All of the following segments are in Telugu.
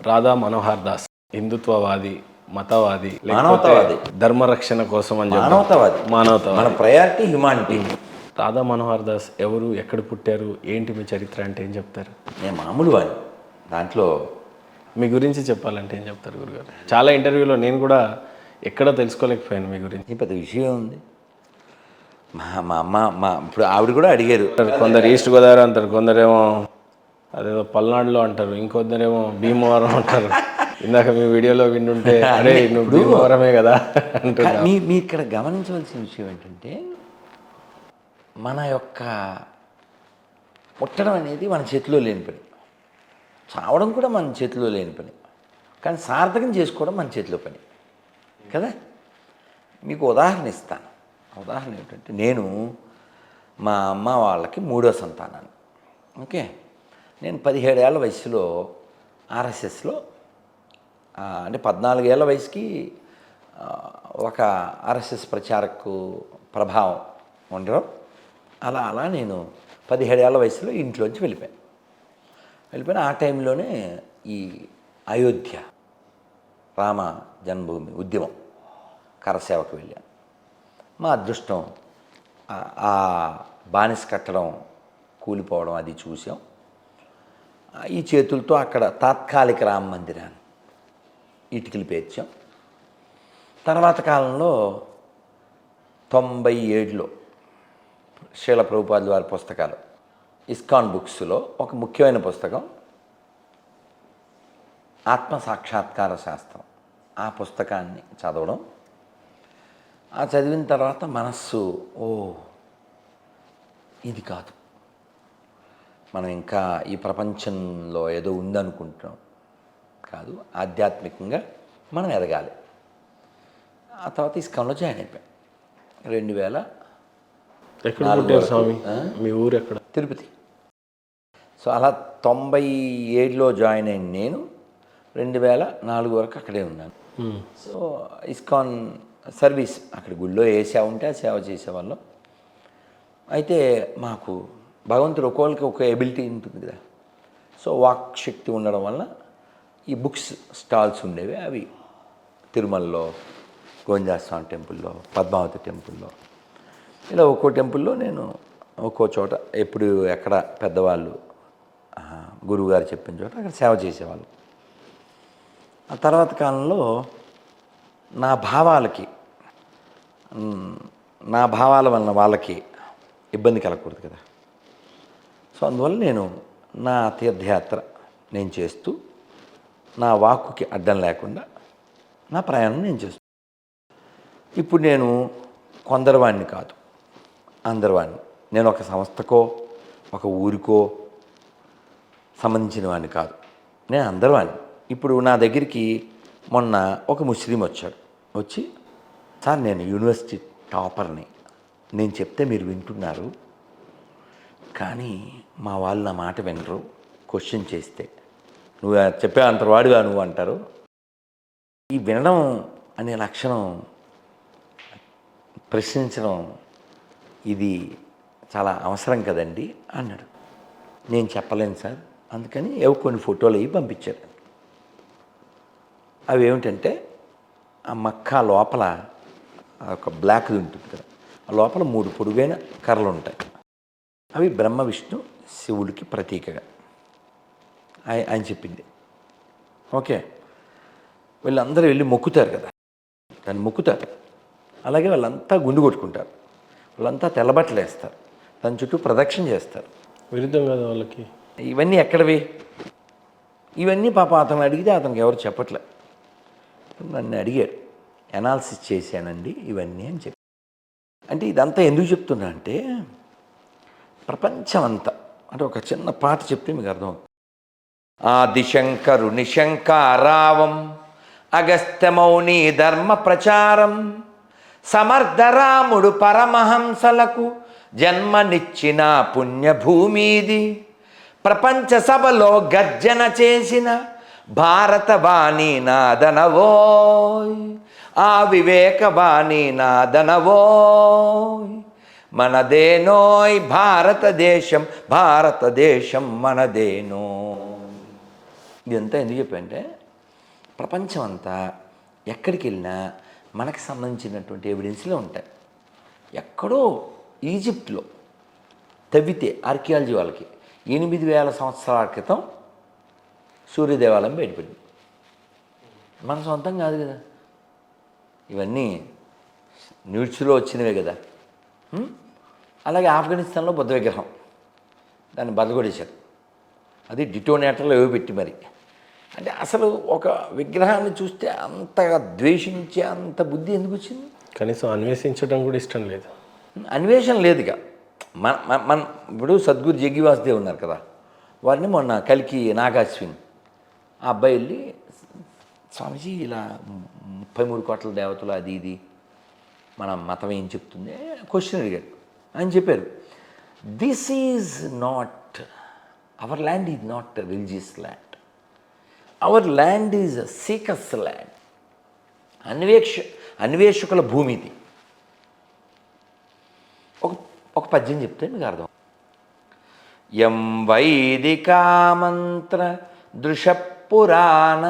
రాధా మనోహర్ దాస్ హిందుత్వవాది, మతవాది, లేకపోతే మానవతావాది. ధర్మరక్షణ కోసం అని చెప్పి మానవతావాది. మన మానవతావాది. Priority humanity. రాధా మనోహర్ దాస్ ఎవరు, ఎక్కడ పుట్టారు, ఏంటి మీ చరిత్ర అంటే ఏం చెప్తారు? నేను మామూలు వాడిని. దాంట్లో మీ గురించి చెప్పాలంటే ఏం చెప్తారు గురుగారు? చాలా ఇంటర్వ్యూలో నేను కూడా ఎక్కడ తెలుసుకోలేకపోయాను మీ గురించి. ఈ పెద్ద విషయం ఉంది. మా అమ్మ ఇప్పుడు ఆవిడ కూడా అడిగారు. కొందరు ఈస్ట్ గోదావరి అంటారు, కొందరేమో అదేదో పల్నాడులో అంటారు, ఇంకొందరేమో భీమవరం అంటారు. ఇందాక మీ వీడియోలో వింటుంటే అరే నువ్వు భీమవరమే కదా అంటున్నా. మీ ఇక్కడ గమనించవలసిన విషయం ఏంటంటే, మన యొక్క పుట్టడం అనేది మన చేతిలో లేని పని, చావడం కూడా మన చేతిలో లేని పని, కానీ సార్థకం చేసుకోవడం మన చేతిలో పని కదా. మీకు ఉదాహరణ ఇస్తాను. ఉదాహరణ ఏమిటంటే, నేను మా అమ్మ వాళ్ళకి మూడో సంతానాన్ని. ఓకే, నేను 17 ఏళ్ల వయసులో ఆర్ఎస్ఎస్లో, అంటే 14 ఏళ్ల వయసుకి ఒక ఆర్ఎస్ఎస్ ప్రచారకు ప్రభావం ఉండడం, అలా నేను 17 ఏళ్ల వయసులో ఇంట్లోంచి వెళ్ళిపోయాను. ఆ టైంలోనే ఈ అయోధ్య రామ జన్మభూమి ఉద్యమం కరసేవకు వెళ్ళాను. మా అదృష్టం ఆ బానిస కట్టడం కూలిపోవడం అది చూసాం. ఈ చేతులతో అక్కడ తాత్కాలిక రామ మందిరాన్ని ఇటుకలు పేర్చాం. తర్వాత కాలంలో 97లో శ్రీల ప్రభుపాదుల వారి పుస్తకాలు ఇస్కాన్ బుక్స్లో ఒక ముఖ్యమైన పుస్తకం ఆత్మ సాక్షాత్కార శాస్త్రం. ఆ పుస్తకాన్ని చదవడం, ఆ చదివిన తర్వాత మనస్సు ఇది కాదు, మనం ఇంకా ఈ ప్రపంచంలో ఏదో ఉందనుకుంటున్నాం కాదు, ఆధ్యాత్మికంగా మనం ఎదగాలి. ఆ తర్వాత ఇస్కాన్లో జాయిన్ అయిపోయాం 2000. ఎక్కడ పుట్టారు స్వామి? మీ ఊరు ఎక్కడ? తిరుపతి. సో అలా 97లో జాయిన్ అయిన నేను 2004 వరకు అక్కడే ఉన్నాను. సో ఇస్కాన్ సర్వీస్, అక్కడ గుళ్ళో ఏ సేవ ఉంటే ఆ సేవ చేసేవాళ్ళం. అయితే మాకు భగవంతుడు ఒక్కొక్కరికి ఒక ఎబిలిటీ ఉంటుంది కదా. సో వాక్ శక్తి ఉండడం వల్ల ఈ బుక్స్ స్టాల్స్ ఉండేవి. అవి తిరుమలలో, గోవిందస్వామి టెంపుల్లో, పద్మావతి టెంపుల్లో, ఇలా ఒక్కో టెంపుల్లో నేను ఒక్కో చోట ఎప్పుడు ఎక్కడ పెద్దవాళ్ళు గురువుగారు చెప్పిన చోట అక్కడ సేవ చేసేవాళ్ళు. ఆ తర్వాత కాలంలో నా భావాల వలన వాళ్ళకి ఇబ్బంది కలగకూడదు కదా. సో అందువల్ల నేను నా తీర్థయాత్ర నేను చేస్తూ, నా వాక్కుకి అడ్డం లేకుండా నా ప్రయాణం నేను చేస్తాను. ఇప్పుడు నేను కొందరివాణ్ణి కాదు, అందరివాణ్ణి. నేను ఒక సంస్థకో ఒక ఊరికో సంబంధించిన వాడిని కాదు, నేను అందరివాణ్ణి. ఇప్పుడు నా దగ్గరికి మొన్న ఒక ముస్లిం వచ్చి, సార్ నేను యూనివర్సిటీ టాపర్ని, నేను చెప్తే మీరు వింటున్నారు, కానీ మా వాళ్ళు నా మాట వినరు, క్వశ్చన్ చేస్తే నువ్వు చెప్పే అంతవాడిగా నువ్వు అంటారు. ఈ వినడం అనే లక్షణం, ప్రశ్నించడం, ఇది చాలా అవసరం కదండి అన్నాడు. నేను చెప్పలేను సార్, అందుకని కొన్ని ఫోటోలు అవి పంపించారు. అవి ఏమిటంటే, ఆ మక్కా లోపల ఒక బ్లాక్ ఉంటుంది కదా, ఆ లోపల 3 పొడుగైన కర్రలు ఉంటాయి. అవి బ్రహ్మ విష్ణు శివుడికి ప్రతీకగా ఆయన చెప్పింది. ఓకే, వీళ్ళందరూ వెళ్ళి మొక్కుతారు కదా, దాన్ని మొక్కుతారు. అలాగే వాళ్ళంతా గుండు కొట్టుకుంటారు, వాళ్ళంతా తెల్లబట్టలు వేస్తారు, దాని చుట్టూ ప్రదక్షిణ చేస్తారు. విరుద్ధం కదా వాళ్ళకి. ఇవన్నీ ఎక్కడవి? ఇవన్నీ పాప అతను అడిగితే అతనికి ఎవరు చెప్పట్లే. నన్ను అడిగాడు, ఎనాలిసిస్ చేశానండి ఇవన్నీ అని చెప్పి. అంటే ఇదంతా ఎందుకు చెప్తున్నా అంటే, ప్రపంచం అంతా, అంటే ఒక చిన్న పాట చెప్తే మీకు అర్థమవుతుంది. ఆదిశంకరు నిశంకారావం అగస్త్యమౌని ధర్మ ప్రచారం, సమర్థరాముడు పరమహంసలకు జన్మనిచ్చిన పుణ్యభూమిది, ప్రపంచ సభలో గర్జన చేసిన భారతవాణి నాదనవోయ్, ఆ వివేకవాణి నాదనవోయ్, మనదేనోయ్ భారతదేశం, భారతదేశం మనదేనో. ఇదంతా ఎందుకు చెప్పంటే ప్రపంచం అంతా ఎక్కడికి వెళ్ళినా మనకు సంబంధించినటువంటి ఎవిడెన్స్లే ఉంటాయి. ఎక్కడో ఈజిప్ట్లో తవ్వితే ఆర్కియాలజీ వాళ్ళకి 8,000 సంవత్సరాల క్రితం సూర్యదేవాలయం బయటపడింది. మన సొంతం కాదు కదా, ఇవన్నీ న్యూస్లో వచ్చినవే కదా. అలాగే ఆఫ్ఘనిస్తాన్లో బుద్ధ విగ్రహం, దాన్ని బదలగొడేశారు. అది డిటోనేటర్లో ఏవో పెట్టి మరి. అంటే అసలు ఒక విగ్రహాన్ని చూస్తే అంతగా ద్వేషించే అంత బుద్ధి ఎందుకు వచ్చింది? కనీసం అన్వేషించడం కూడా ఇష్టం లేదు. అన్వేషణ లేదుగా. మన ఇప్పుడు సద్గురు జగ్గి వాసుదేవ్ ఉన్నారు కదా, వారిని మొన్న కలికి నాగాశ్విన్ ఆ అబ్బాయి వెళ్ళి, స్వామీజీ ఇలా 33 కోట్ల దేవతలు అది ఇది మన మతం ఏం చెప్తుంది క్వశ్చన్ అడిగాడు. అని చెప్పారు, this is not our land, is not religious land, our land is seekers land. అన్వేషకుల భూమి ఇది. ఒక పద్యం చెప్తే మీకు అర్థం. యం వైదికా మంత్ర దృశపురాణ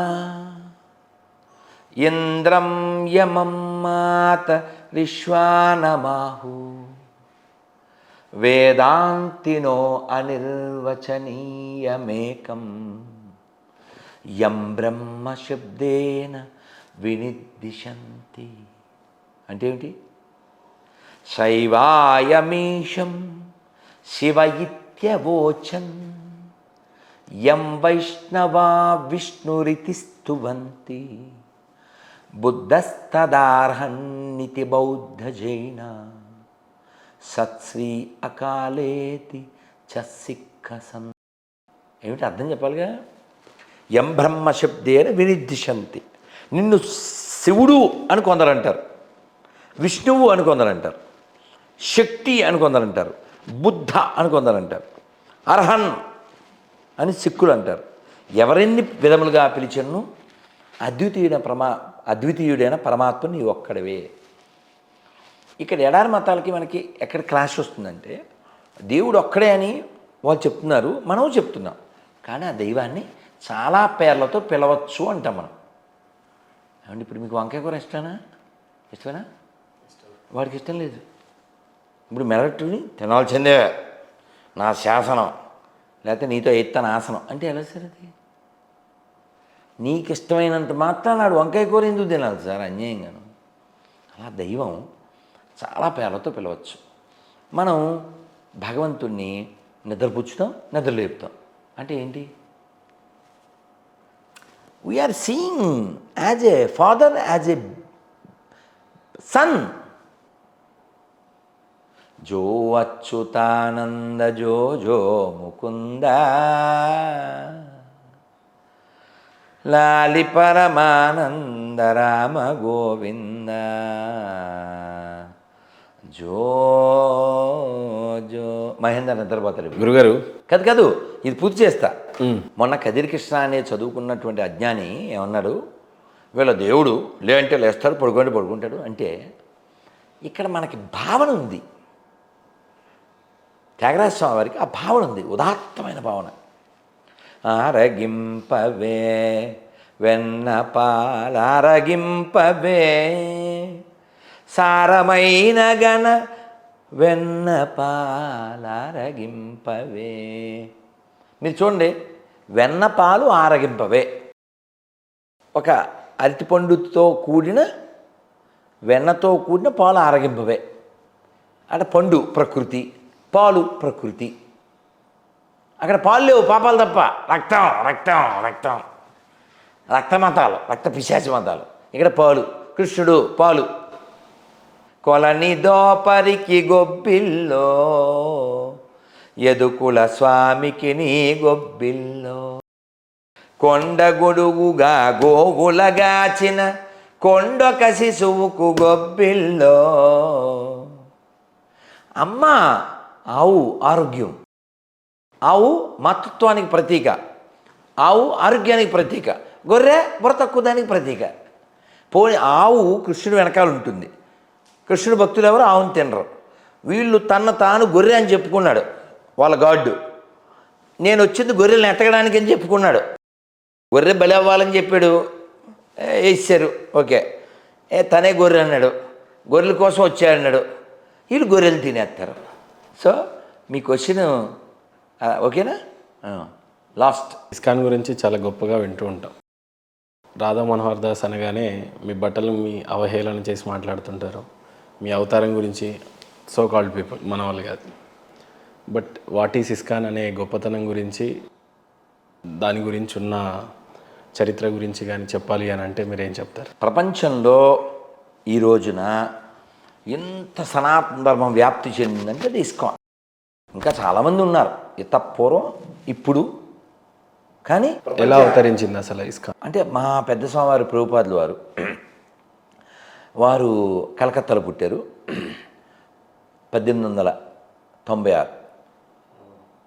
ఇంద్రం యమం మాత రిష్వానమాహు వేదాంతినో అనిర్వచనీయమేకం యం బ్రహ్మ శబ్దేన వినిర్దిశంతి. అంటే ఏమిటి? శైవాయమీశం శివ ఇత్యవోచన్ యం వైష్ణవా విష్ణురితి స్తువంతి బుద్ధస్తదార్హన్నితి బౌద్ధ జైన సత్శ్రీ అకాలేతి చ సిక్క సం. ఏమిటి అర్థం చెప్పాలిగా? యం బ్రహ్మ శబ్దేన వినిర్దిశంతి. నిన్ను శివుడు అని కొందరంటారు, విష్ణువు అని కొందరంటారు, శక్తి అని కొందరంటారు, బుద్ధ అని కొందరంటారు, అర్హన్ అని సిక్కులు అంటారు. ఎవరెన్ని విధములుగా పిలిచను అద్వితీయుడైన పరమాత్మ నీ ఒక్కడవే. ఇక్కడ ఎడారి మతాలకి మనకి ఎక్కడ క్లాష్ వస్తుందంటే, దేవుడు ఒక్కడే అని వాళ్ళు చెప్తున్నారు, మనం చెప్తున్నాం. కానీ ఆ దైవాన్ని చాలా పేర్లతో పిలవచ్చు అంటాం మనం. ఏమండి, ఇప్పుడు మీకు వంకాయ కూర ఇష్టమేనా? వాడికి ఇష్టం లేదు. ఇప్పుడు మెరట్టుని తినాల్సిందే నా శాసనం, లేకపోతే నీతో ఎత్తాను ఆసనం అంటే ఎలా సార్ అది? నీకు ఇష్టమైనంత మాత్రం నాడు వంకాయ కూర ఎందుకు తినాలి సార్ అన్యాయంగాను? అలా దైవం చాలా పేర్లతో పిలవచ్చు. మనం భగవంతుణ్ణి నిద్రపుచ్చుతాం, నిద్రలేపుతాం. అంటే ఏంటి? We are seeing as a father, as a son. జో అచ్యుతానంద జో జో ముకుంద లాలి పరమానంద రామ గోవింద జో జో. మహేంద్ర నిద్రపోతాడు గురుగారు. కాదు, ఇది పూర్తి చేస్తా. మొన్న కదిరి కృష్ణ అనే చదువుకున్నటువంటి అజ్ఞాని ఏమన్నాడు, వీళ్ళ దేవుడు లేదంటే లేస్తాడు, పడుకుంటాడు అంటే ఇక్కడ మనకి భావన ఉంది. త్యాగరాజ స్వామి వారికి ఆ భావన ఉంది, ఉదాత్తమైన భావన. ఆరగింపవే వెన్నపాలరగింపవే సారమైన గణ వెన్నపాలరగింపవే. మీరు చూడండి, వెన్నపాలు ఆరగింపవే. ఒక అరటిపండుతో కూడిన వెన్నతో కూడిన పాలు ఆరగింపవే. అంటే పండు ప్రకృతి, పాలు ప్రకృతి. అక్కడ పాలు లేవు, పాపాలు తప్ప. రక్తం రక్తం రక్తం రక్త మతాలు, రక్త పిశాచ మతాలు. ఇక్కడ పాలు, కృష్ణుడు పాలు. కొలని దోపరికి గొబ్బిల్లో యదుకుల స్వామికి నీ గొబ్బిల్లో కొండ గొడుగుగా గోగులగాచిన కొండొక శిశువుకు గొబ్బిల్లో. అమ్మ ఆవు ఆరోగ్యం, ఆవు మాతృత్వానికి ప్రతీక, ఆవు ఆరోగ్యానికి ప్రతీక, గొర్రె బుర్ర తక్కువ దానికి ప్రతీక. పోనీ ఆవు కృష్ణుడు వెనకాల ఉంటుంది, కృష్ణుడు భక్తులు ఎవరు ఆవును తినరు. వీళ్ళు తాను గొర్రె అని చెప్పుకున్నాడు వాళ్ళ గాడ్డు. నేను వచ్చింది గొర్రెలను ఎత్తగడానికి అని చెప్పుకున్నాడు. గొర్రె బలి అవ్వాలని చెప్పాడు, వేసారు, ఓకే. తనే గొర్రె అన్నాడు, గొర్రెల కోసం వచ్చాడన్నాడు, వీళ్ళు గొర్రెలు తినేస్తారు. సో మీ క్వశ్చన్ ఓకేనా? లాస్ట్. ఇస్కాన్ గురించి చాలా గొప్పగా వింటూ ఉంటాం. రాధా మనోహర్ దాస్ అనగానే మీ బట్టలు మీ అవహేళన చేసి మాట్లాడుతుంటారు, మీ అవతారం గురించి సో కాల్డ్ పీపుల్, మన వాళ్ళు కాదు. బట్ వాట్ ఈస్ ఇస్కాన్ అనే గొప్పతనం గురించి, దాని గురించి ఉన్న చరిత్ర గురించి కానీ చెప్పాలి అని అంటే మీరేం చెప్తారు? ప్రపంచంలో ఈ రోజున ఎంత సనాతన ధర్మం వ్యాప్తి చెందిందంటే అది ఇస్కాన్. ఇంకా చాలామంది ఉన్నారు ఇత పూర్వం ఇప్పుడు, కానీ ఎలా అవతరించింది అసలు ఇస్కాన్? అంటే మా పెద్ద స్వామివారి ప్రభుపాదులు వారు కలకత్తాలో పుట్టారు 1896.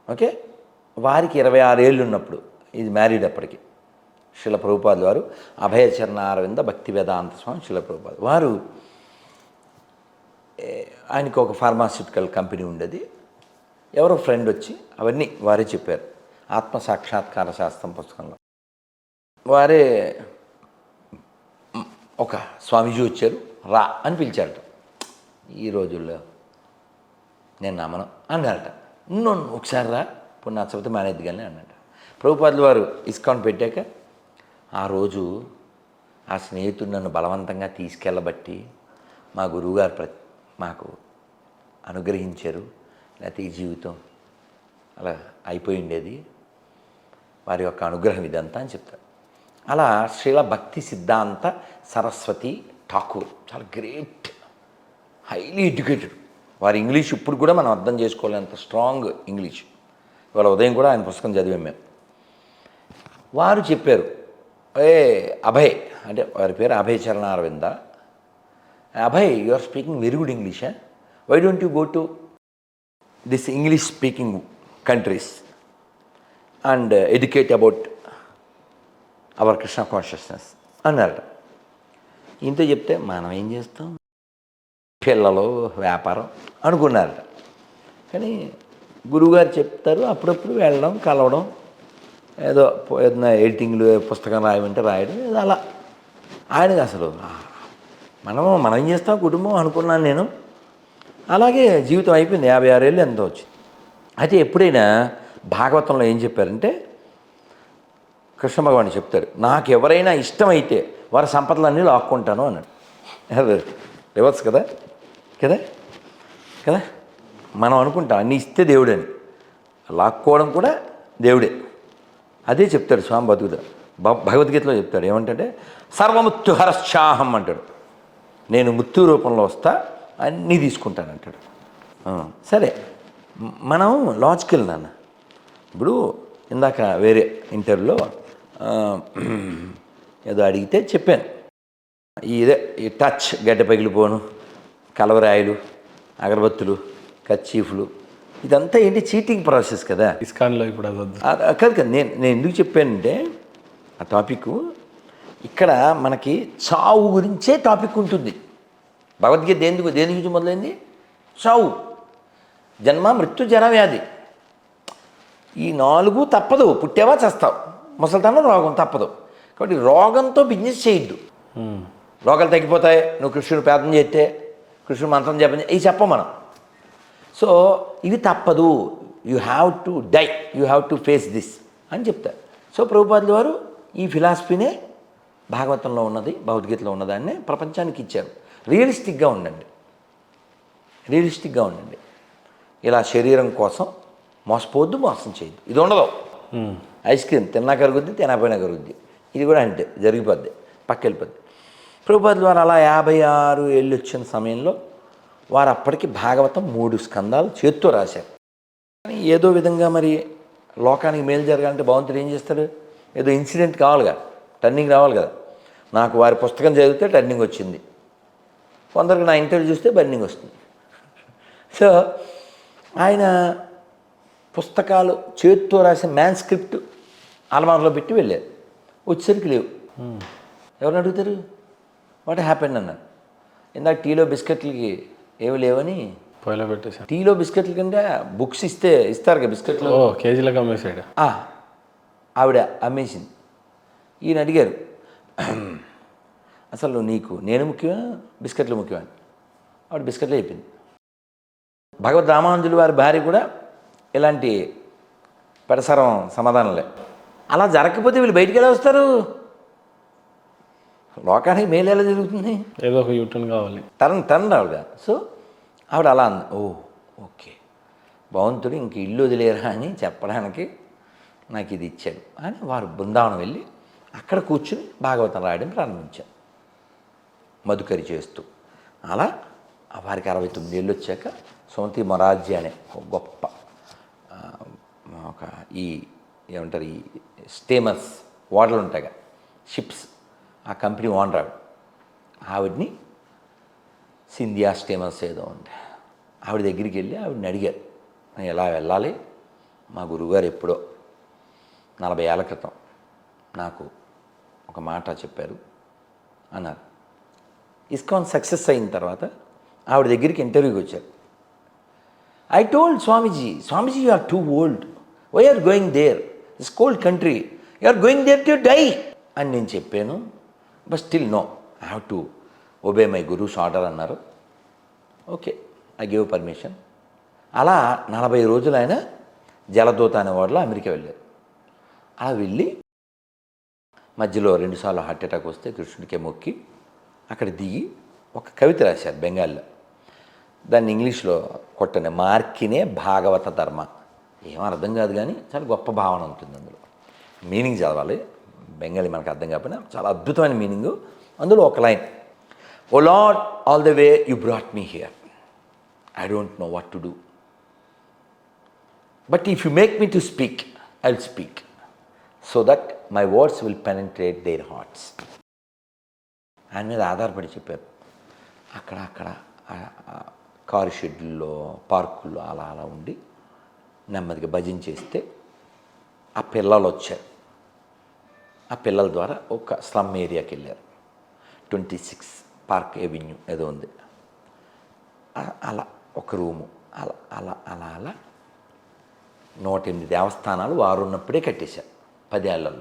ఓకే, వారికి 26 ఏళ్ళు ఉన్నప్పుడు, ఇది మ్యారీడ్ అప్పటికి, శిల ప్రభుపాదులు వారు అభయచరణ అరవింద భక్తి వేదాంత స్వామి శిల ప్రభుపాదులు వారు, ఆయనకు ఒక ఫార్మాస్యూటికల్ కంపెనీ ఉండేది. ఎవరో ఫ్రెండ్ వచ్చి అవన్నీ వారే చెప్పారు, ఆత్మ సాక్షాత్కార శాస్త్రం పుస్తకంలో. వారే ఒక స్వామీజీ వచ్చారు, రా అని పిలిచారట. ఈ రోజుల్లో నేను నమ్మను అన్నారట. నువ్వు ఒకసారి రా, ఇప్పుడు నచ్చకపోతే మానేది కానీ అన్నట. ప్రభుపాదులు వారు ఇస్కాన్ పెట్టాక ఆ రోజు ఆ స్నేహితుడు నన్ను బలవంతంగా తీసుకెళ్ళబట్టి మా గురువుగారు మాకు అనుగ్రహించారు, లేకపోతే ఈ జీవితం అలా అయిపోయి ఉండేది, వారి యొక్క అనుగ్రహం ఇదంతా అని చెప్తారు. అలా శ్రీల భక్తి సిద్ధాంత సరస్వతి ఠాకూర్ చాలా గ్రేట్, హైలీ ఎడ్యుకేటెడ్. వారి ఇంగ్లీష్ ఇప్పుడు కూడా మనం అర్థం చేసుకోలేంత స్ట్రాంగ్ ఇంగ్లీష్. ఇవాళ ఉదయం కూడా ఆయన పుస్తకం చదివాం మేము. వారు చెప్పారు, అభయ్, అంటే వారి పేరు Abhayacharana Aravinda, Abhay you are speaking very good English, why don't you go to this English speaking countries and educate about our Krishna consciousness అన్నారట. ఇంత చెప్తే మనం ఏం చేస్తాం, పిల్లలు వ్యాపారం అనుకున్నారట. కానీ గురువుగారు చెప్తారు, అప్పుడప్పుడు వెళ్ళడం కలవడం, ఏదో ఏదైనా ఎడిటింగ్లు పుస్తకం రాయమంటే రాయడం, ఏదో అలా. ఆయనకి అసలు మనం ఏం చేస్తాం కుటుంబం అనుకున్నాను నేను. అలాగే జీవితం అయిపోయింది, 56 ఏళ్ళు ఎంతో వచ్చింది. అయితే ఎప్పుడైనా భాగవతంలో ఏం చెప్పారంటే, కృష్ణ భగవాన్ చెప్తాడు, నాకు ఎవరైనా ఇష్టమైతే వారి సంపదలన్నీ లాక్కుంటాను అన్నాడు. రివర్స్ కదా కదా కదా మనం అనుకుంటాం అన్నీ ఇస్తే దేవుడని, లాక్కోవడం కూడా దేవుడే. అదే చెప్తాడు స్వామి భగవద్గీతలో చెప్తాడు, ఏమంటే సర్వముత్తు హరశ్చాహం అంటాడు, నేను ముత్తు రూపంలో వస్తా, అన్నీ తీసుకుంటానంటాడు. సరే, మనం లాజికల్ నాన్న. ఇప్పుడు ఇందాక వేరే ఇంటర్వ్యూలో ఏదో అడిగితే చెప్పాను, ఈ టచ్ గడ్డ పగిలిపోను, కలవరాయలు, అగరబత్తులు, కచ్చీఫ్లు, ఇదంతా ఏంటి చీటింగ్ ప్రాసెస్ కదా. ఇస్కాన్లో ఇప్పుడు అది వద్దు. కాదు కదా, నేను ఎందుకు చెప్పానంటే ఆ టాపిక్ ఇక్కడ మనకి చావు గురించే టాపిక్ ఉంటుంది. భగవద్గీత దేని గురించి మొదలైంది? చావు, జన్మ, మృత్యు, జర, వ్యాధి. ఈ 4 తప్పదు, పుట్టావా చేస్తావు, ముసలితనం, రోగం తప్పదు. కాబట్టి రోగంతో బిజినెస్ చేయొద్దు. రోగాలు తగ్గిపోతాయి నువ్వు కృష్ణుడు ప్రార్థన చేస్తే, కృష్ణుడు మంత్రం జపం ఇవి చెప్పం మనం. సో ఇవి తప్పదు, you have to die, you have to face this అని చెప్తారు. సో ప్రభుపాదులు వారు ఈ ఫిలాసఫీనే భాగవతంలో ఉన్నది, భగవద్గీతలో ఉన్నదాన్నే ప్రపంచానికి ఇచ్చారు. రియలిస్టిక్గా ఉండండి, రియలిస్టిక్గా ఉండండి. ఇలా శరీరం కోసం మోసపోవద్దు, మోసం చేయొద్దు. ఇది ఉండదు. ఐస్ క్రీమ్ తిన్నా కరుగుద్ది, తినకపోయినా కరుగుద్ది. ఇది కూడా అంటే జరిగిపోద్ది, పక్కెళ్ళిపోద్ది. ప్రభుపాదులు వారు అలా 56 ఏళ్ళు వచ్చిన సమయంలో వారు అప్పటికి భాగవతం 3 స్కందాలు చేత్తో రాశారు. కానీ ఏదో విధంగా మరి లోకానికి మేలు జరగాలంటే భగవంతుడు ఏం చేస్తాడు, ఏదో ఇన్సిడెంట్ కావాలిగా, టర్నింగ్ రావాలి కదా. నాకు వారి పుస్తకం చదివితే టర్నింగ్ వచ్చింది, కొందరికి నా ఇంటర్వ్యూ చూస్తే బర్నింగ్ వస్తుంది. సో ఆయన పుస్తకాలు చేతితో రాసిన మ్యాన్స్క్రిప్ట్ అలమార్లో పెట్టి వెళ్ళారు. వచ్చేసరికి లేవు. ఎవరిని అడుగుతారు, వాట్ హ్యాపెండ్ అన్నారు. ఇందాక టీలో బిస్కెట్లకి ఏమి లేవని పొయ్యిలో పెట్టేసాను. టీలో బిస్కెట్ల కింద బుక్స్ ఇస్తారు కదా బిస్కెట్లు, కేజీలకు అమ్మేసాడు. ఆవిడ అమ్మేసింది. ఈయన అడిగారు, అసలు నీకు నేను ముఖ్యమా బిస్కెట్లు ముఖ్యమా అని. ఆవిడ బిస్కెట్లే చెప్పింది. భగవద్ రామానుజులు వారి భార్య కూడా ఇలాంటి పెడసరం సమాధానంలే. అలా జరగకపోతే వీళ్ళు బయటికి ఎలా వస్తారు? లోకానికి మేలు ఎలా జరుగుతుంది? ఏదో ఒక యూటర్న్ కావాలి. టర్న్ ఆవిడ. సో ఆవిడ అలా అంది. ఓకే, భగవంతుడు ఇంక ఇల్లు వదిలేరా అని చెప్పడానికి నాకు ఇది ఇచ్చాడు అని వారు బృందావనం వెళ్ళి అక్కడ కూర్చుని భాగవతం రాయడం ప్రారంభించారు, మధుకరి చేస్తూ. అలా వారికి 69 ఏళ్ళు వచ్చాక సుమతి మొరార్జీ అనే ఒక గొప్ప ఒక ఏమంటారు ఈ స్టీమర్స్ ఓడలు ఉంటాయి షిప్స్, ఆ కంపెనీ ఓనర్ ఆవిడని సింధియా స్టీమర్స్ ఏదో ఉంది, ఆవిడ దగ్గరికి వెళ్ళి ఆవిడని అడిగారు, నేను ఎలా వెళ్ళాలి? మా గురువుగారు ఎప్పుడో 40 ఏళ్ల క్రితం నాకు ఒక మాట చెప్పారు అన్నారు. ఇస్కాన్ సక్సెస్ అయిన తర్వాత ఆవిడ దగ్గరికి ఇంటర్వ్యూకి వచ్చారు. I told Swamiji you are too old, why are going there, this cold country, you are going there to die అని నేను చెప్పాను. But still no, I have to obey my guru's order అన్నారు. Okay, I give permission. అలా 40 రోజులు ఆయన జలదూత అనే వాడిలో అమెరికా వెళ్ళారు. అలా వెళ్ళి మధ్యలో 2 సార్లు హార్ట్ అటాక్ వస్తే కృష్ణుడికే మొక్కి అక్కడ దిగి ఒక కవిత రాశారు బెంగాల్లో. దాన్ని ఇంగ్లీష్లో కొట్టండి, మార్కినే భాగవత ధర్మ. ఏం అర్థం కాదు కానీ చాలా గొప్ప భావన ఉంటుంది అందులో. మీనింగ్ చదవాలి, బెంగాలీ మనకు అర్థం కాకపోయినా చాలా అద్భుతమైన మీనింగు. అందులో ఒక line, O lord all the way you brought me here, I don't know what to do, but if you make me to speak I will speak, so that my words will penetrate their hearts. ఆయన మీద ఆధారపడి చెప్పారు. అక్కడ కారు షెడ్యూల్లో పార్కుల్లో అలా అలా ఉండి నెమ్మదిగా భజన చేస్తే ఆ పిల్లలు వచ్చారు. ఆ పిల్లల ద్వారా ఒక స్లమ్ ఏరియాకి వెళ్ళారు. 26 పార్క్ ఎవెన్యూ ఏదో ఉంది. అలా ఒక రూము అలా అలా అలా అలా 108 దేవస్థానాలు వారు ఉన్నప్పుడే కట్టేశారు 10 ఏళ్లలో.